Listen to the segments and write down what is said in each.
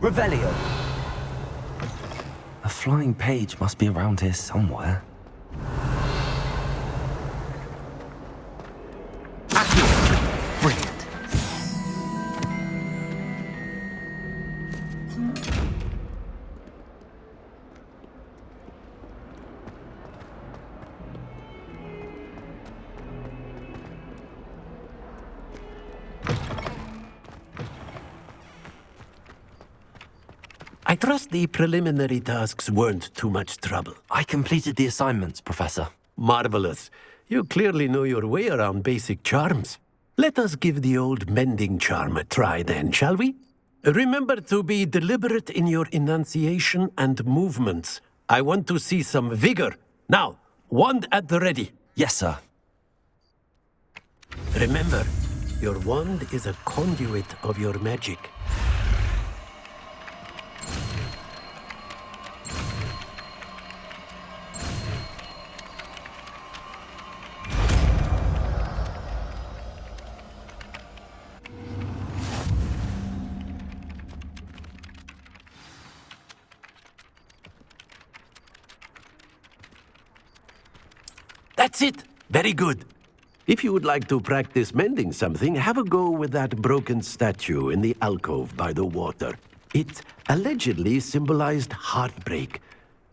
Revelio. A flying page must be around here somewhere. Brilliant. I trust the preliminary tasks weren't too much trouble. I completed the assignments, Professor. Marvelous. You clearly know your way around basic charms. Let us give the old mending charm a try then, shall we? Remember to be deliberate in your enunciation and movements. I want to see some vigor. Now, wand at the ready. Yes, sir. Remember, your wand is a conduit of your magic. That's it! Very good. If you would like to practice mending something, have a go with that broken statue in the alcove by the water. It allegedly symbolized heartbreak.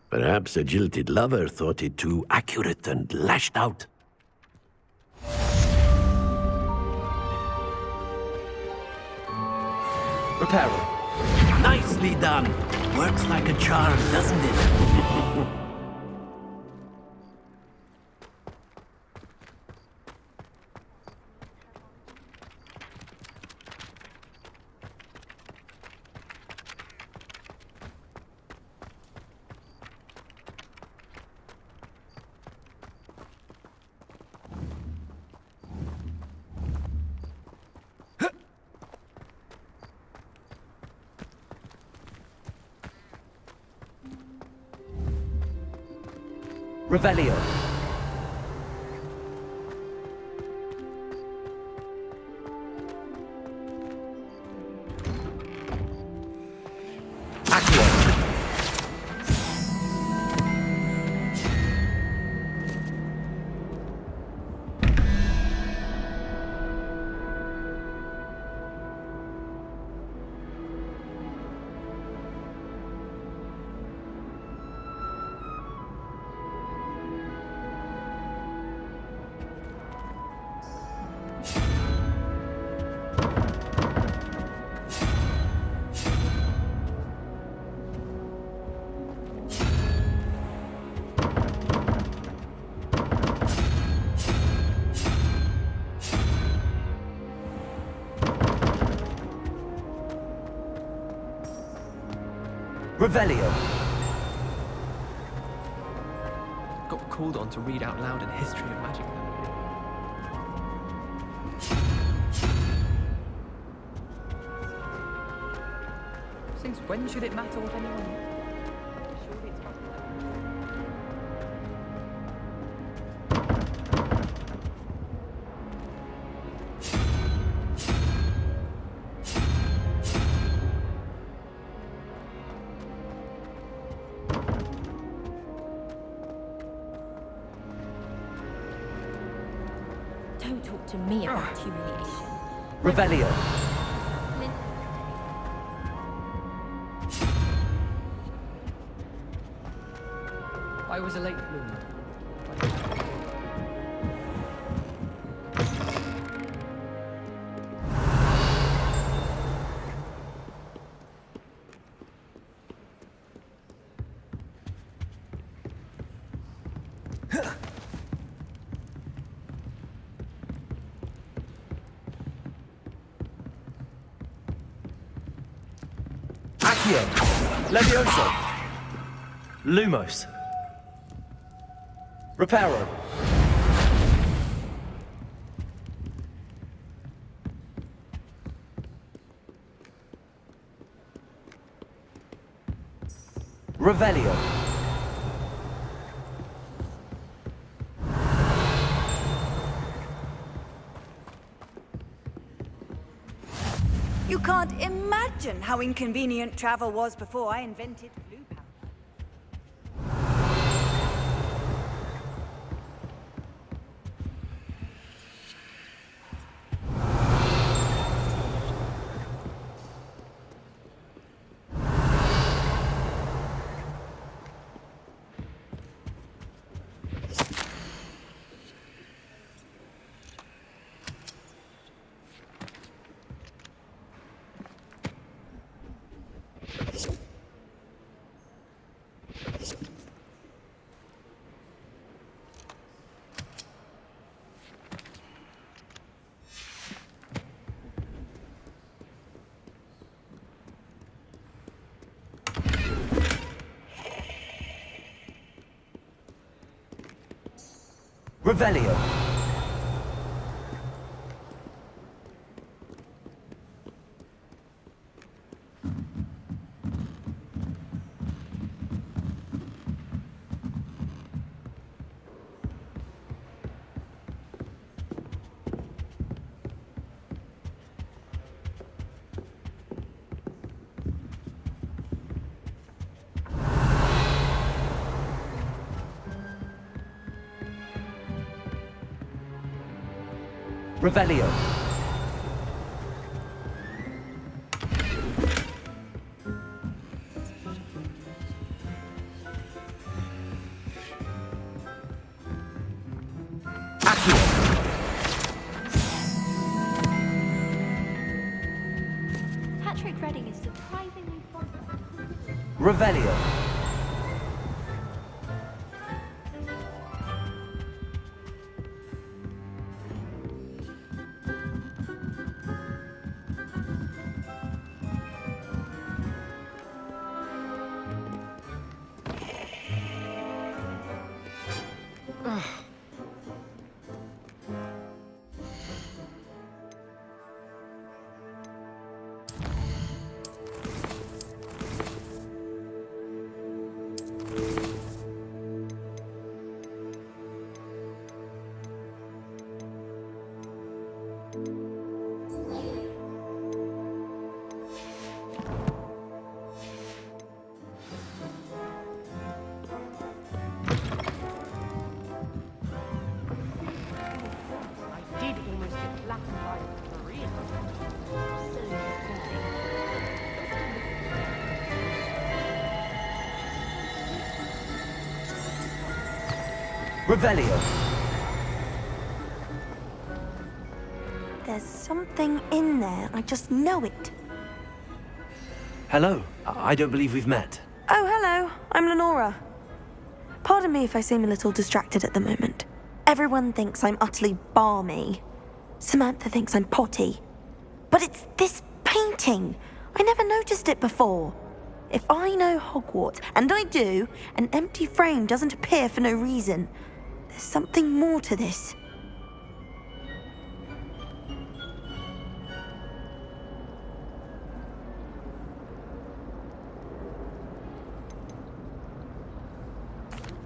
Perhaps a jilted lover thought it too accurate and lashed out. Repair. Nicely done. Works like a charm, doesn't it? Revelio. Revelio. Got called on to read out loud a history of magic. Since when should it matter what anyone... Surely it's possible. talk to me about humiliation. Revelio. Lin- I was a late bloomer. Accio. Levioso. Lumos. Reparo. Revelio. You can't imagine how inconvenient travel was before I invented blue powder. Revelio. Revelio. Accio. Hat trick Reading is surprisingly fun. Revelio. I did almost get black and white for real. So disappointing. Revelio. There's something in there. I just know it. Hello. I don't believe we've met. Oh, hello. I'm Lenora. Pardon me if I seem a little distracted at the moment. Everyone thinks I'm utterly balmy. Samantha thinks I'm potty. But it's this painting. I never noticed it before. If I know Hogwarts, and I do, an empty frame doesn't appear for no reason. There's something more to this.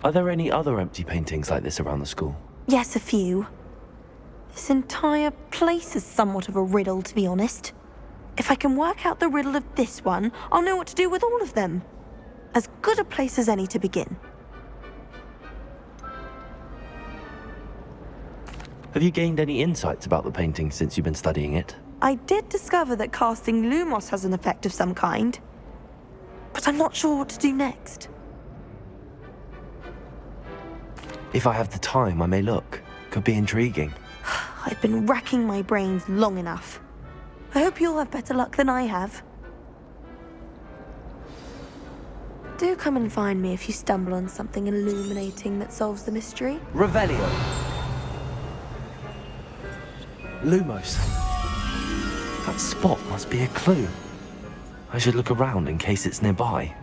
Are there any other empty paintings like this around the school? Yes, a few. This entire place is somewhat of a riddle, to be honest. If I can work out the riddle of this one, I'll know what to do with all of them. As good a place as any to begin. Have you gained any insights about the painting since you've been studying it? I did discover that casting Lumos has an effect of some kind, but I'm not sure what to do next. If I have the time, I may look. Could be intriguing. I've been racking my brains long enough. I hope you'll have better luck than I have. Do come and find me if you stumble on something illuminating that solves the mystery. Revelio. Lumos. That spot must be a clue. I should look around in case it's nearby.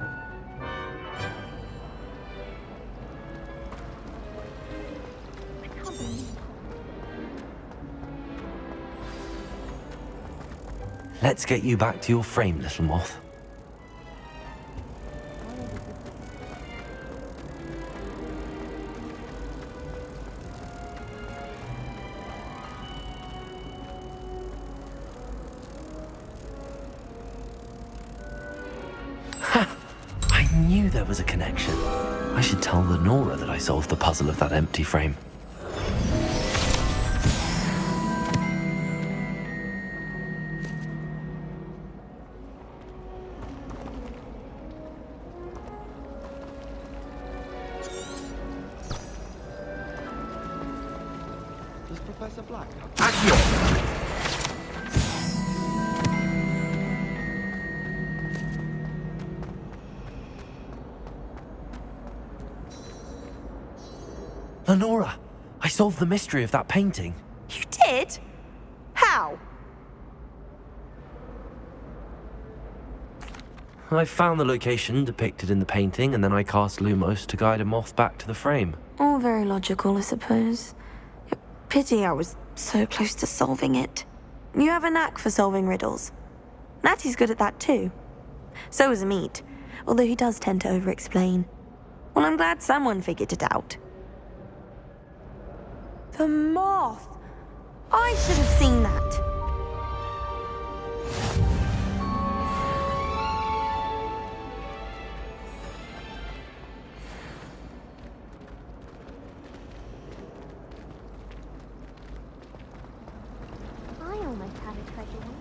Let's get you back to your frame, little moth. Ha! I knew there was a connection. I should tell Lenora that I solved the puzzle of that empty frame. Does Professor Black have... Accio! Lenora, I solved the mystery of that painting. You did? How? I found the location depicted in the painting, and then I cast Lumos to guide a moth back to the frame. All very logical, I suppose. Pity I was so close to solving it. You have a knack for solving riddles. Natty's good at that too. So is Amit, although he does tend to over-explain. Well, I'm glad someone figured it out. The moth! I should have seen that. I almost had a treasure once.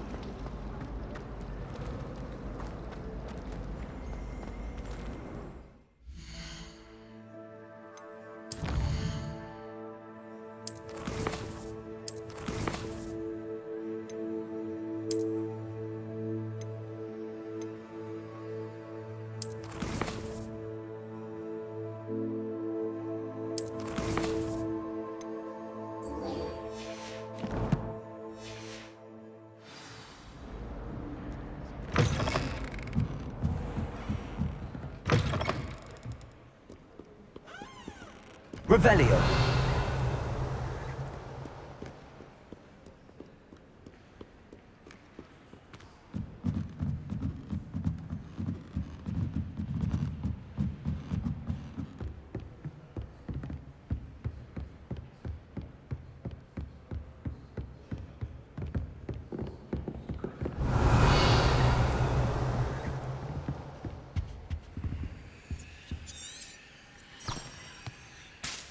Revelio.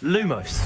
Lumos.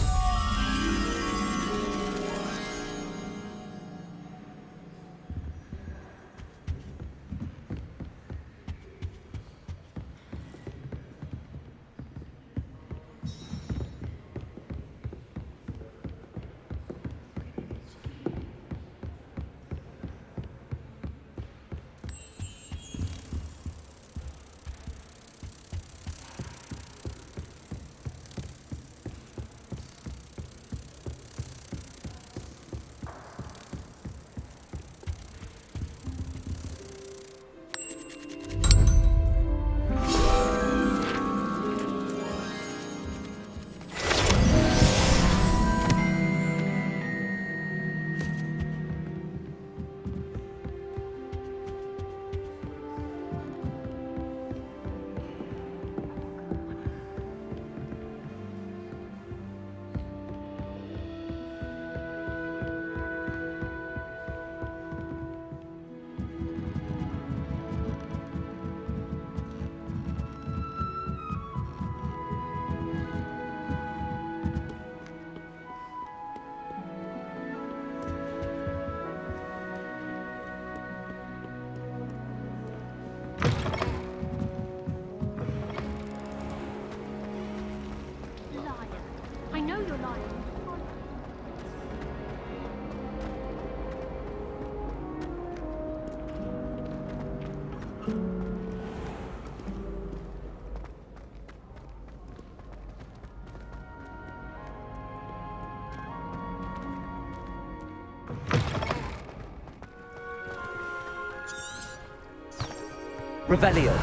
Revelio.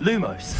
Lumos.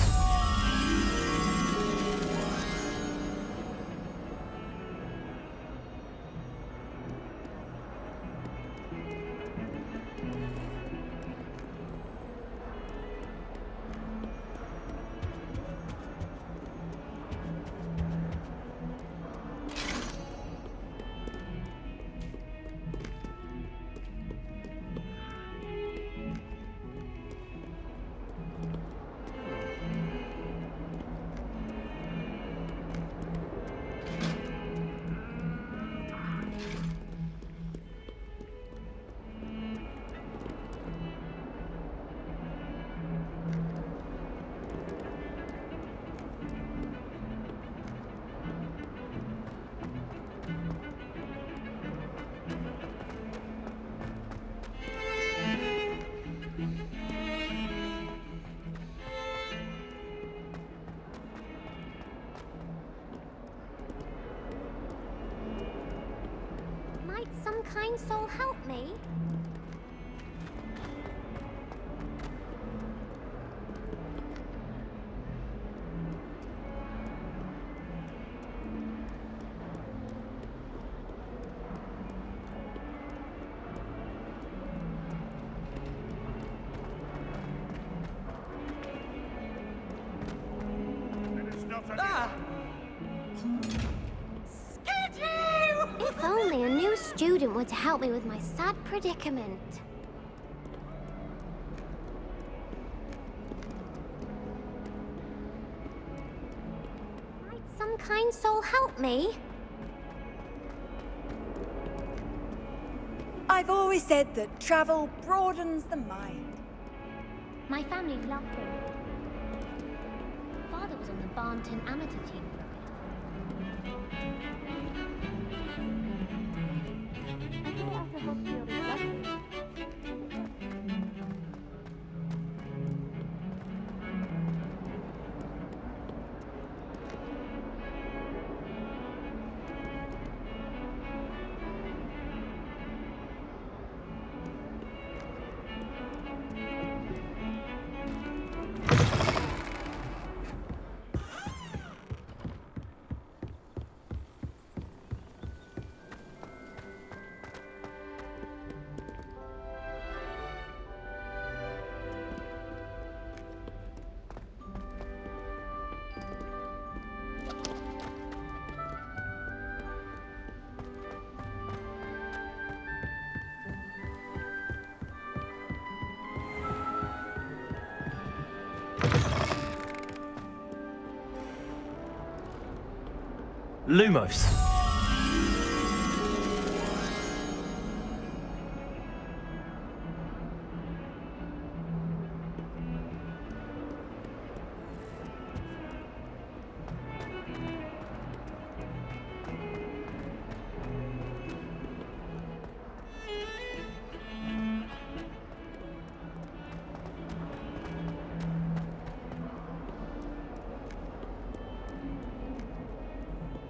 Might some kind soul help me? If only a new student were to help me with my sad predicament. Might some kind soul help me? I've always said that travel broadens the mind. My family loved him. Father was on the Barnton amateur team for a bit. I thought after Hogwarts Legacy. Lumos.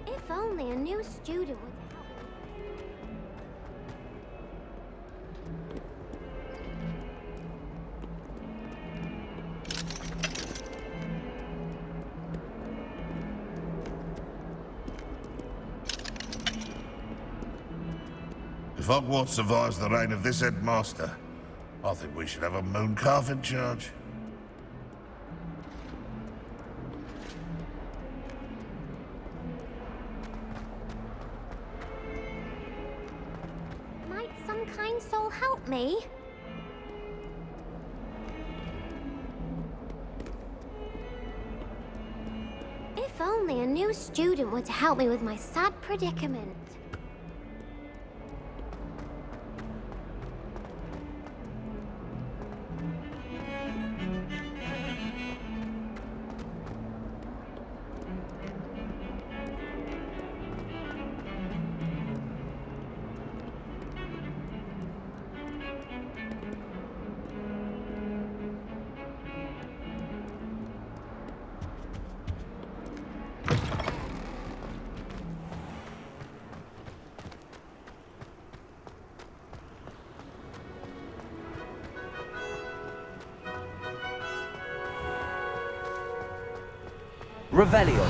If only a new student would help. If Hogwarts survives the reign of this headmaster, I think we should have a mooncalf in charge. Might some kind soul help me? If only a new student were to help me with my sad predicament. Revelio.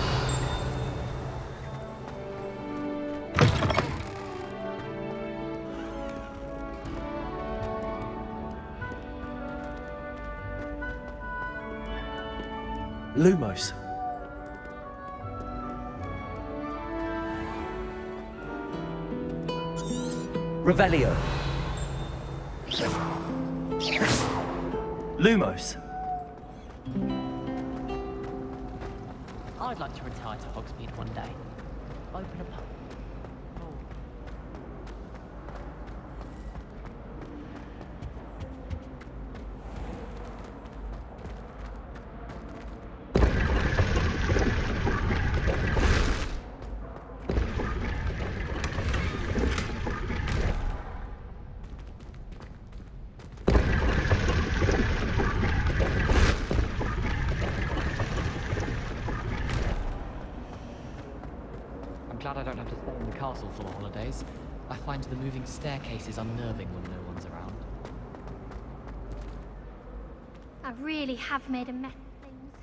Lumos. Revelio. Lumos. I'd like to retire to Hogsmeade one day. Open a pub. Oh. Glad I don't have to stay in the castle for the holidays. I find the moving staircases unnerving when no one's around. I really have made a mess of things.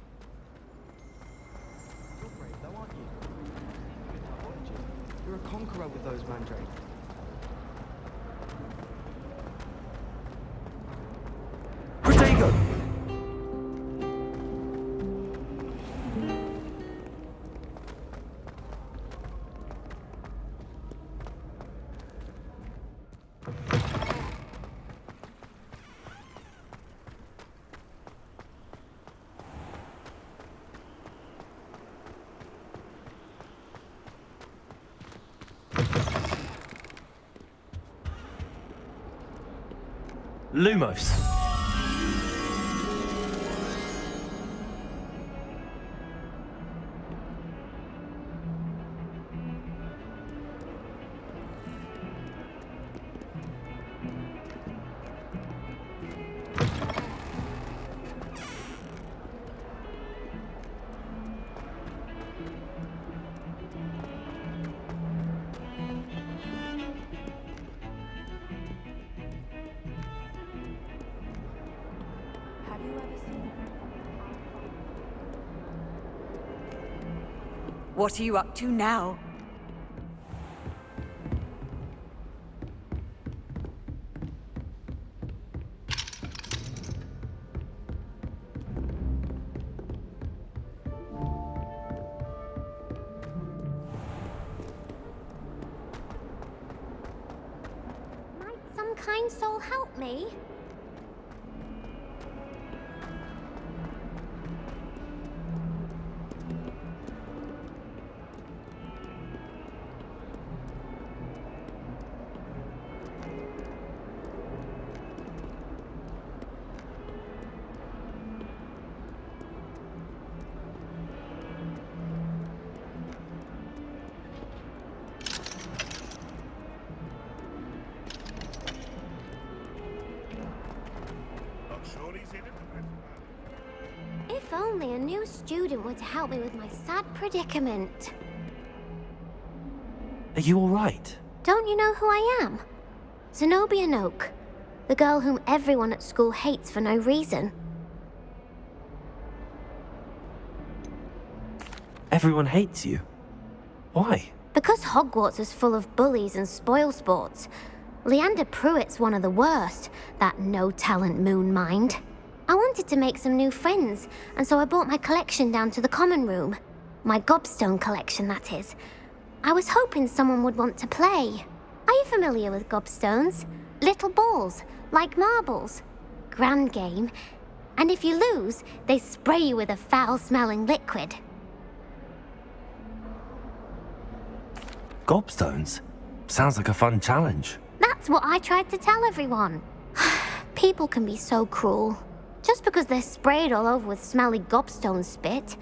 You're brave though, aren't you? You seem good origin. You're a conqueror with those mandrakes. Protego! Lumos. Have you ever seen What are you up to now? Might some kind soul help me? Not sure he's in it. If only a new student were to help me with my sad predicament. Are you alright? Don't you know who I am? Zenobia Noak, the girl whom everyone at school hates for no reason. Everyone hates you. Why? Because Hogwarts is full of bullies and spoilsports. Leander Pruitt's one of the worst, that no-talent moon mind. I wanted to make some new friends, and so I brought my collection down to the common room. My gobstone collection, that is. I was hoping someone would want to play. Are you familiar with gobstones? Little balls, like marbles. Grand game. And if you lose, they spray you with a foul-smelling liquid. gobstones? Sounds like a fun challenge. That's what I tried to tell everyone. People can be so cruel. Just because they're sprayed all over with smelly gobstone spit,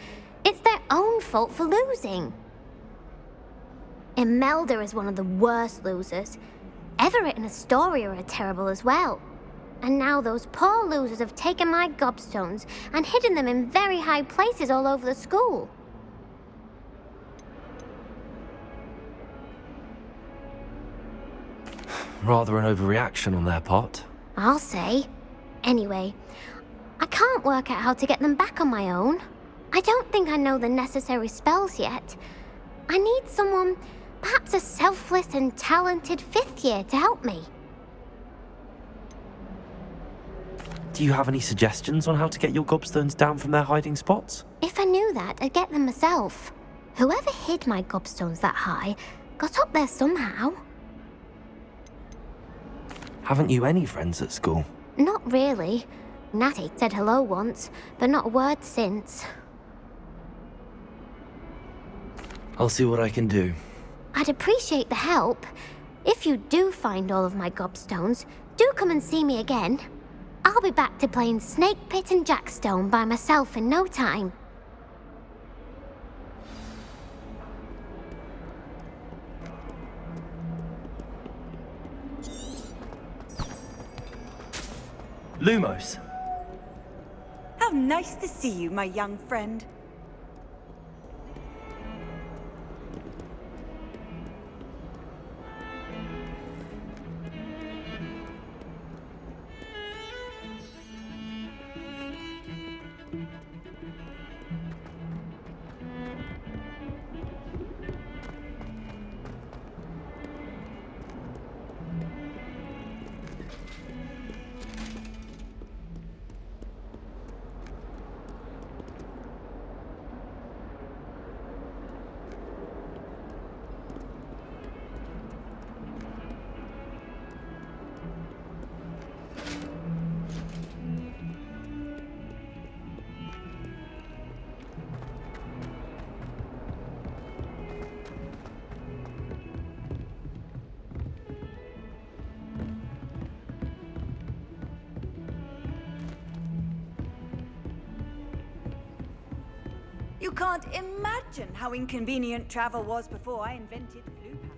it's their own fault for losing. Imelda is one of the worst losers. Everett and Astoria are terrible as well. And now those poor losers have taken my gobstones and hidden them in very high places all over the school. Rather an overreaction on their part. I'll say. Anyway, I can't work out how to get them back on my own. I don't think I know the necessary spells yet. I need someone, perhaps a selfless and talented 5th year to help me. Do you have any suggestions on how to get your gobstones down from their hiding spots? If I knew that, I'd get them myself. Whoever hid my gobstones that high got up there somehow. Haven't you any friends at school? Not really. Natty said hello once, but not a word since. I'll see what I can do. I'd appreciate the help. If you do find all of my gobstones, do come and see me again. I'll be back to playing Snake Pit and Jackstone by myself in no time. Lumos! How nice to see you, my young friend. You can't imagine how inconvenient travel was before I invented blue powder.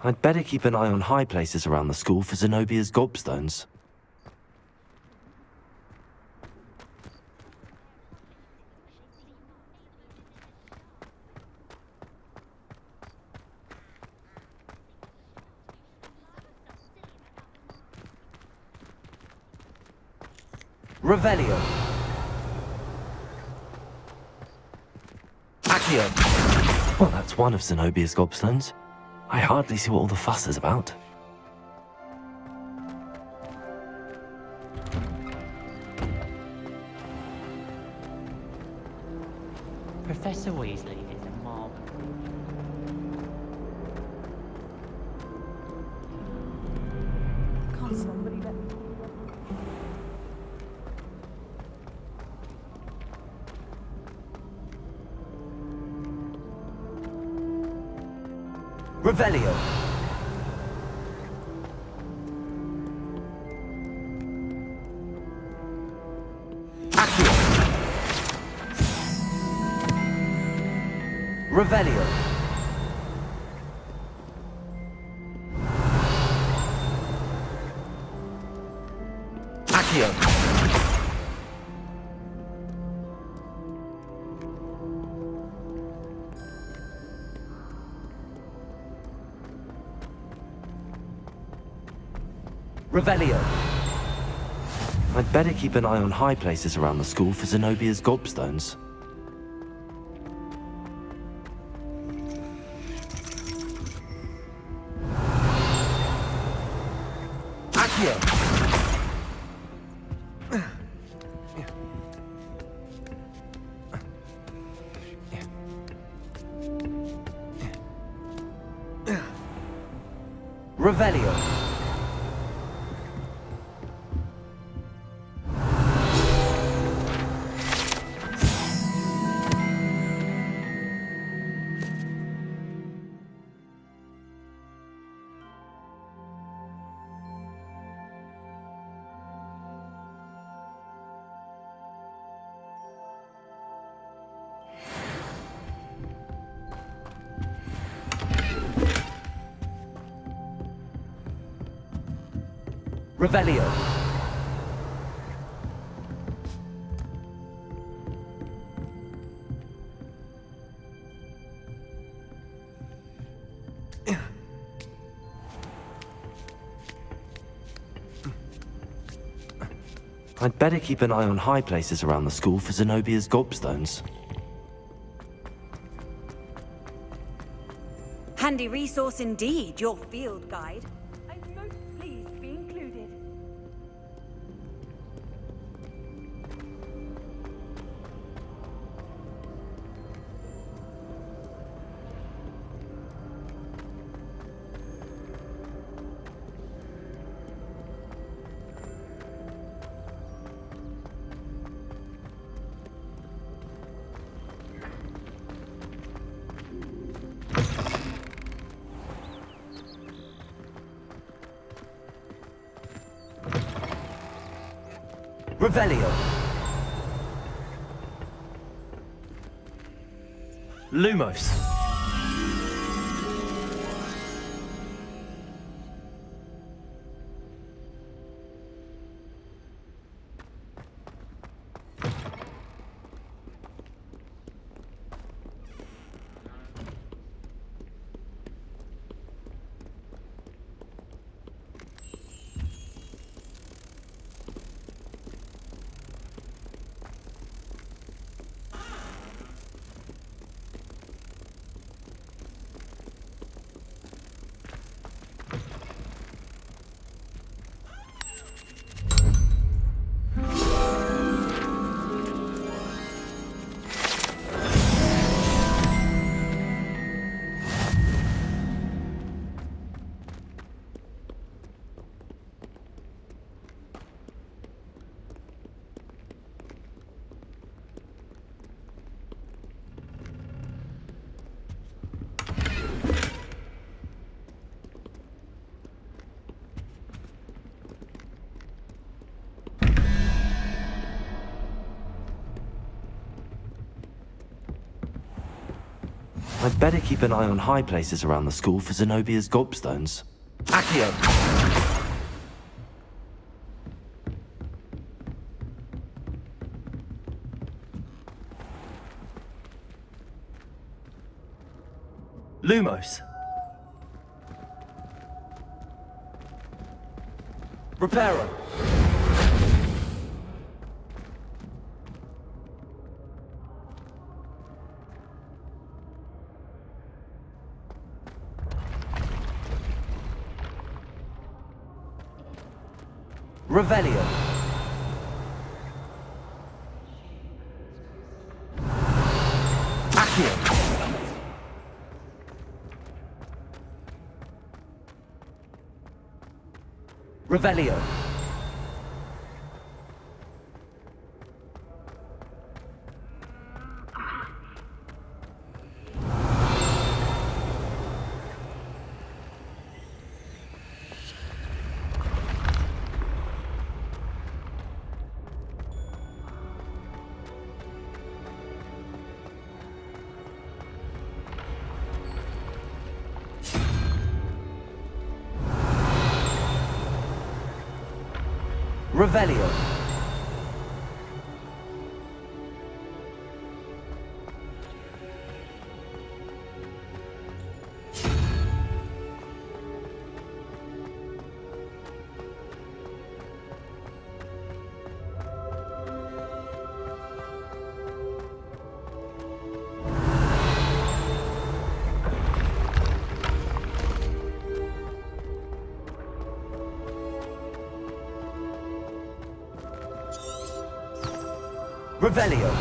I'd better keep an eye on high places around the school for Zenobia's gobstones. Revelio. Accio. Well, that's one of Zenobia's gobstones. I hardly see what all the fuss is about. Professor Weasley is a marvel. Can't somebody let me... Revelio. Accio. Revelio. Accio. Revelio. I'd better keep an eye on high places around the school for Zenobia's gobstones. Accio. Revelio. Revelio. I'd better keep an eye on high places around the school for Zenobia's gobstones. Handy resource indeed, your field guide. I'm most pleased to be included. Revelio. Lumos. I'd better keep an eye on high places around the school for Zenobia's gobstones. Accio! Lumos. Reparo. Revelio. Accio. Revelio. Revelio. Revelio.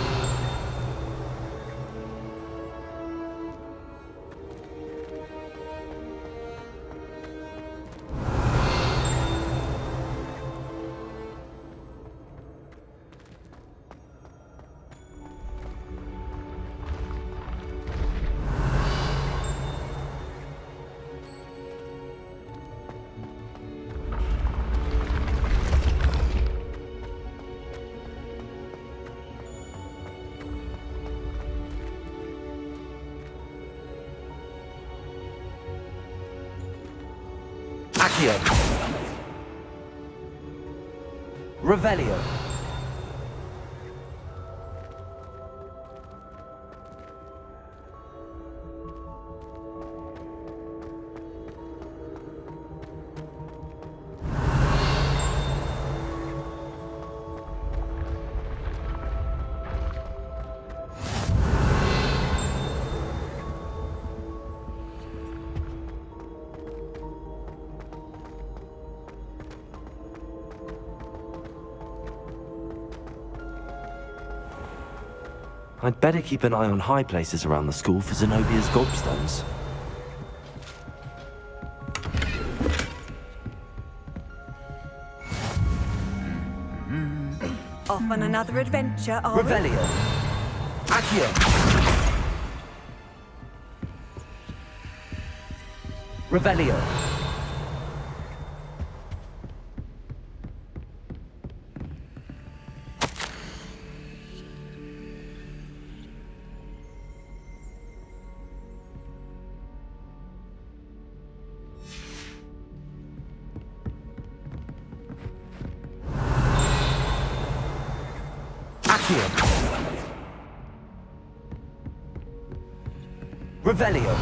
Accio. Revelio. I'd better keep an eye on high places around the school for Zenobia's gobstones. Off on another adventure, are we? Revelio. Accio. Revelio. Accio. Revelio.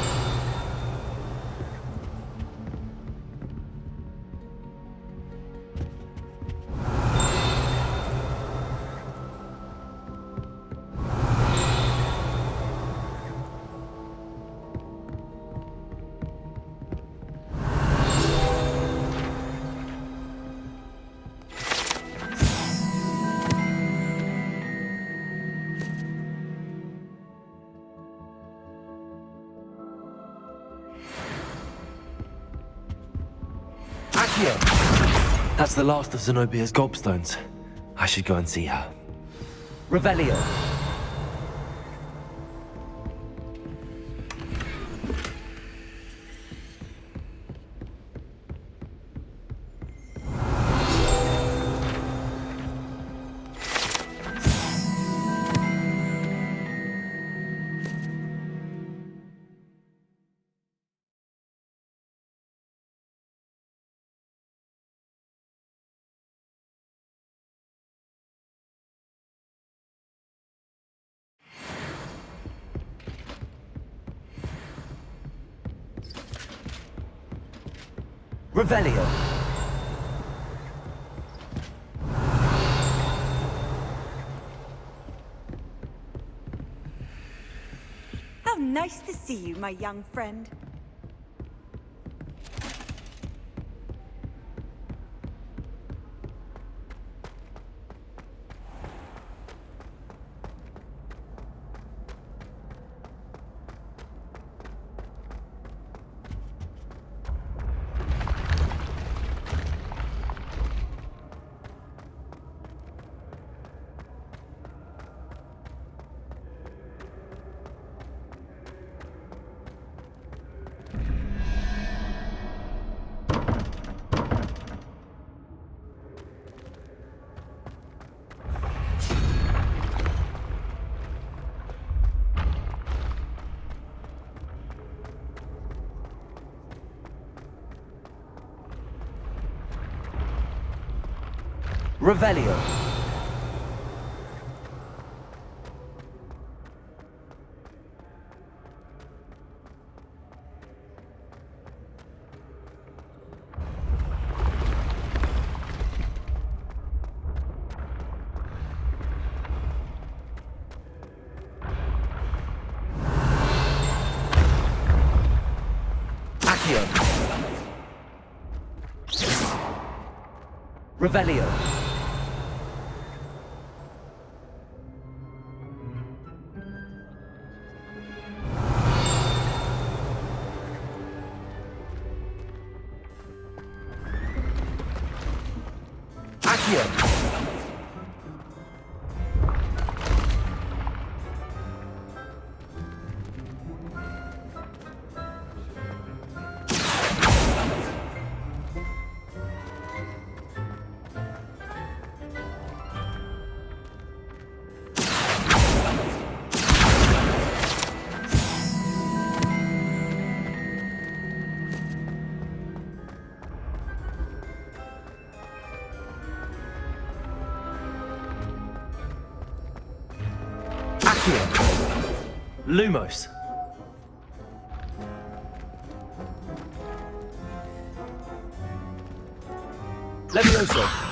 Accio. That's the last of Zenobia's gobstones. I should go and see her. Revelio. Revelio. How nice to see you, my young friend. Revelio. Accio. Revelio. Accio. Accio. Lumos. Levioso.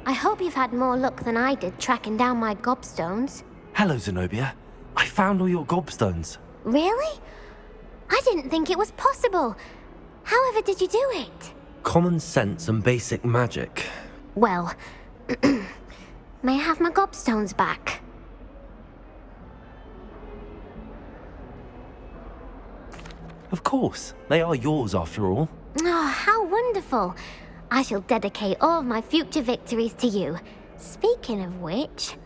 I hope you've had more luck than I did tracking down my gobstones. Hello, Zenobia. I found all your gobstones. Really? I didn't think it was possible. However did you do it? Common sense and basic magic. Well, may I have my gobstones back? Of course. They are yours after all. Oh, how wonderful. I shall dedicate all of my future victories to you. Speaking of which,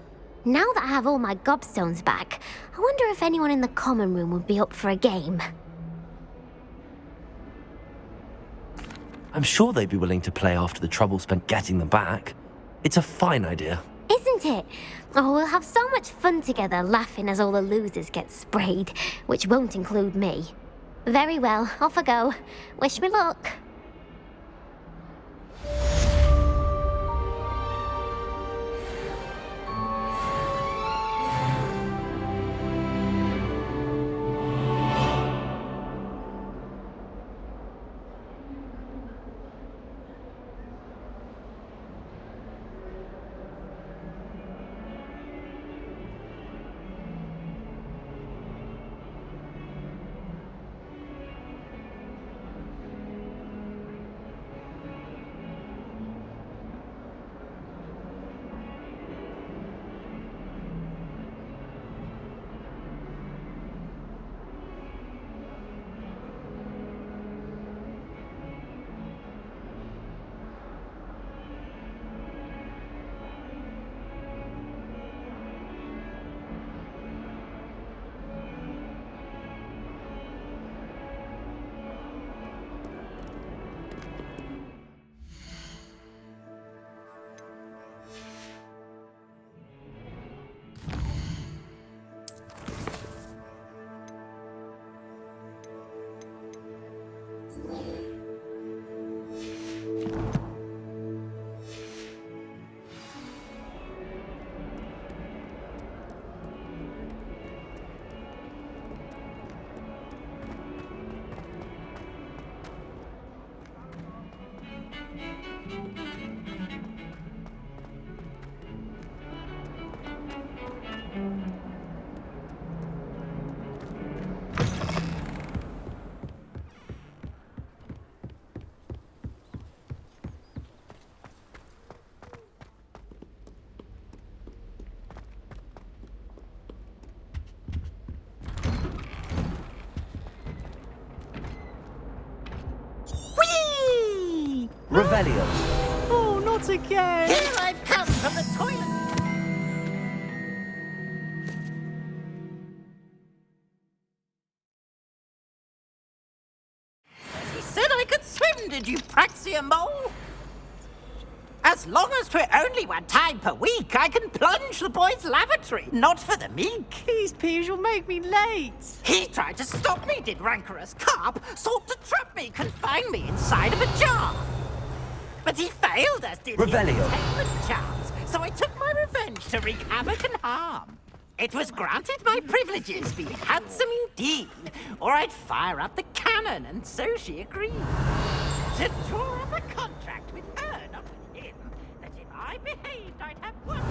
now that I have all my gobstones back, I wonder if anyone in the common room would be up for a game. I'm sure they'd be willing to play after the trouble spent getting them back. It's a fine idea. Isn't it? Oh, we'll have so much fun together laughing as all the losers get sprayed, which won't include me. Very well, off I go. Wish me luck. Revelio. Oh, not again! Here I've come from the toilet. He said I could swim, did you, Praxia Mole? As long as 'twere only one time per week, I can plunge the boy's lavatory, not for the meek. Please, Peeves, you'll make me late. He tried to stop me, did rancorous carp, sought to trap me, confine me inside of a jar. But he failed, as did Revelio. his entertainment charms, so I took my revenge to wreak havoc and harm. It was granted my privileges be handsome indeed, or I'd fire up the cannon, and so she agreed. To draw up a contract with her, not with him, that if I behaved, I'd have one.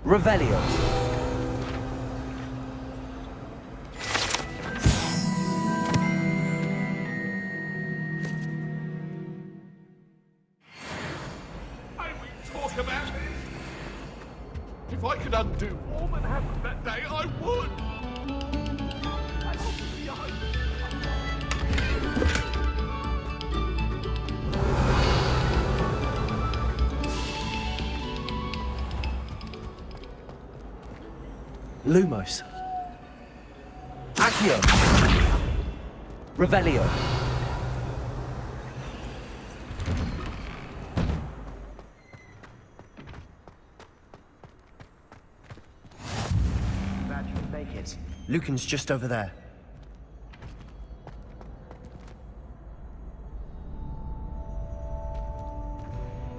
Revelio. I will talk about this. If I could undo all that happened that day, I would. I offer the Lumos. Accio. Revelio. Glad you could make it. Lucan's just over there.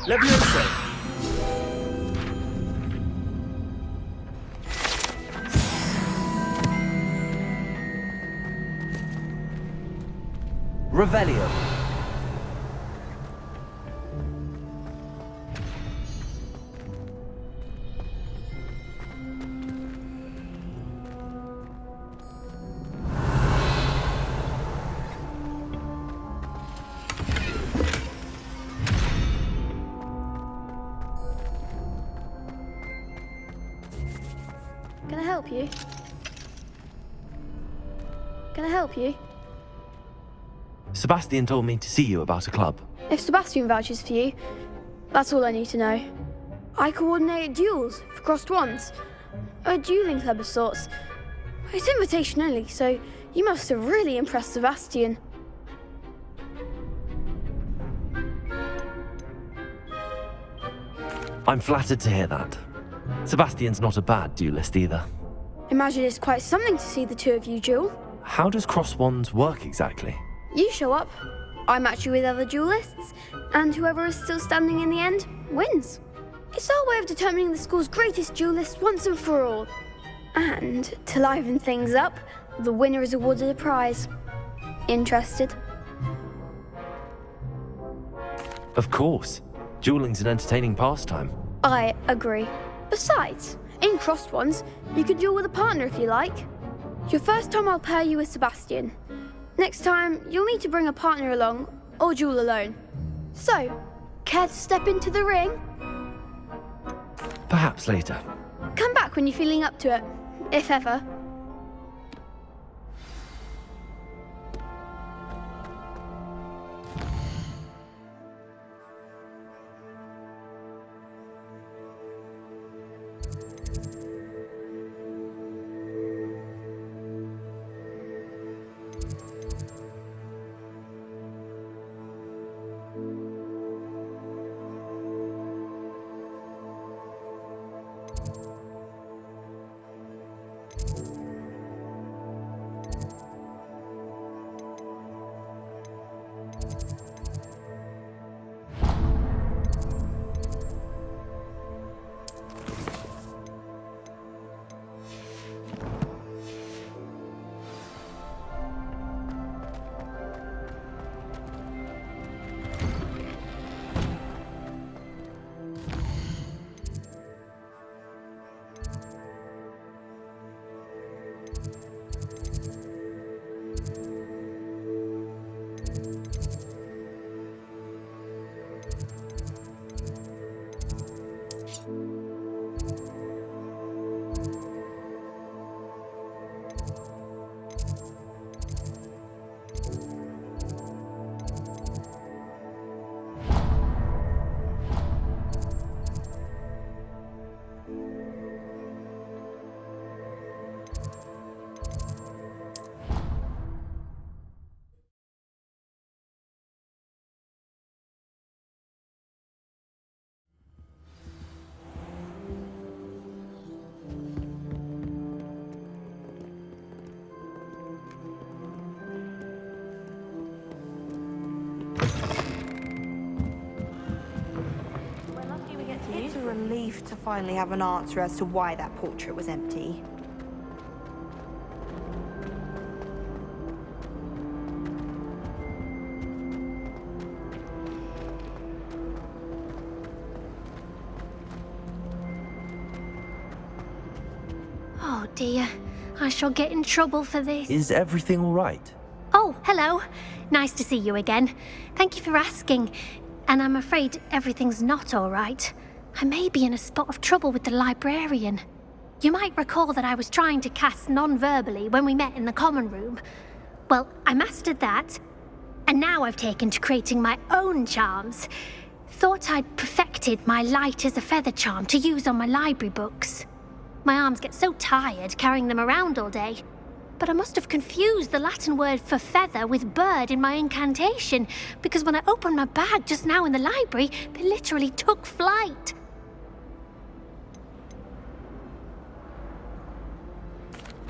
Levioso! Revelio. Can I help you? Can I help you? Sebastian told me to see you about a club. If Sebastian vouches for you, that's all I need to know. I coordinate duels for crossed wands. A dueling club of sorts. It's invitation only, so you must have really impressed Sebastian. I'm flattered to hear that. Sebastian's not a bad duelist either. Imagine it's quite something to see the two of you duel. How does cross wands work exactly? You show up, I match you with other duelists, and whoever is still standing in the end wins. It's our way of determining the school's greatest duelist once and for all. And to liven things up, the winner is awarded a prize. Interested? Of course. Dueling's an entertaining pastime. I agree. Besides, in crossed ones, you can duel with a partner if you like. Your first time I'll pair you with Sebastian. Next time, you'll need to bring a partner along, or duel alone. So, care to step into the ring? Perhaps later. Come back when you're feeling up to it, if ever. relief to finally have an answer as to why that portrait was empty. Oh dear, I shall get in trouble for this. Is everything all right? Oh, hello. Nice to see you again. Thank you for asking. And I'm afraid everything's not all right. I may be in a spot of trouble with the librarian. You might recall that I was trying to cast non-verbally when we met in the common room. Well, I mastered that, and now I've taken to creating my own charms. Thought I'd perfected my light as a feather charm to use on my library books. My arms get so tired carrying them around all day. But I must have confused the Latin word for feather with bird in my incantation, because when I opened my bag just now in the library, they literally took flight.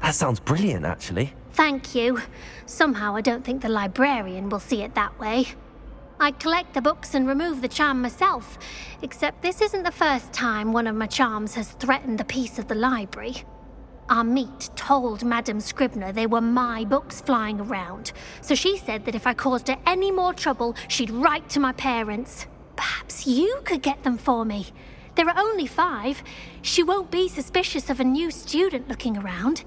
That sounds brilliant, actually. Thank you. Somehow I don't think the librarian will see it that way. I collect the books and remove the charm myself, except this isn't the first time one of my charms has threatened the peace of the library. Our meet told Madame Scribner they were my books flying around, so she said that if I caused her any more trouble, she'd write to my parents. Perhaps you could get them for me. There are only 5. She won't be suspicious of a new student looking around.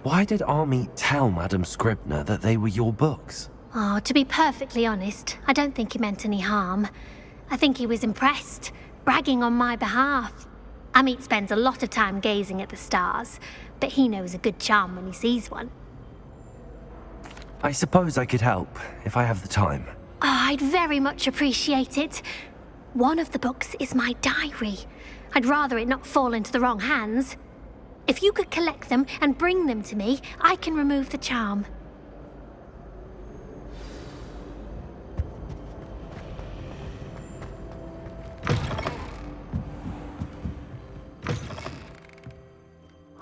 Why did Army tell Madame Scribner that they were your books? Oh, to be perfectly honest, I don't think he meant any harm. I think he was impressed, bragging on my behalf. Amit spends a lot of time gazing at the stars, but he knows a good charm when he sees one. I suppose I could help, if I have the time. Oh, I'd very much appreciate it. One of the books is my diary. I'd rather it not fall into the wrong hands. If you could collect them and bring them to me, I can remove the charm.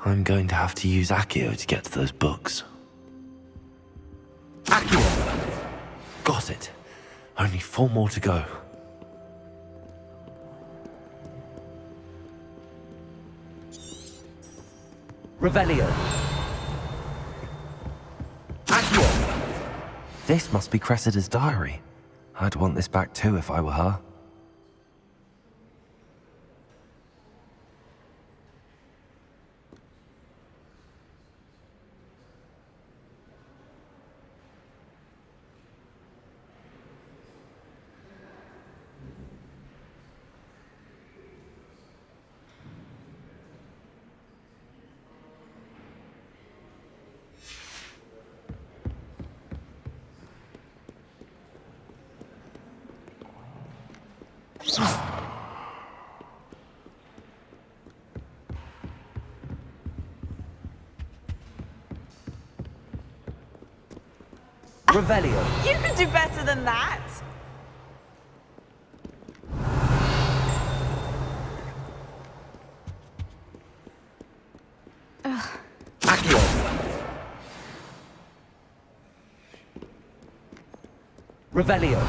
I'm going to have to use Accio to get to those books. Accio! Got it. Only 4 more to go. Revelio. Accio! This must be Cressida's diary. I'd want this back too if I were her. Revelio. You can do better than that. Accio. Revelio.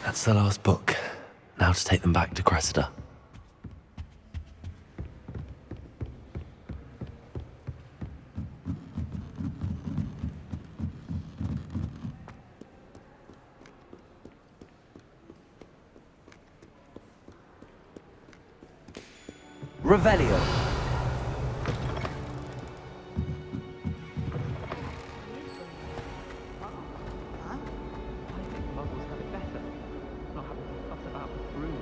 That's the last book. Now to take them back to Cressida. Revelio.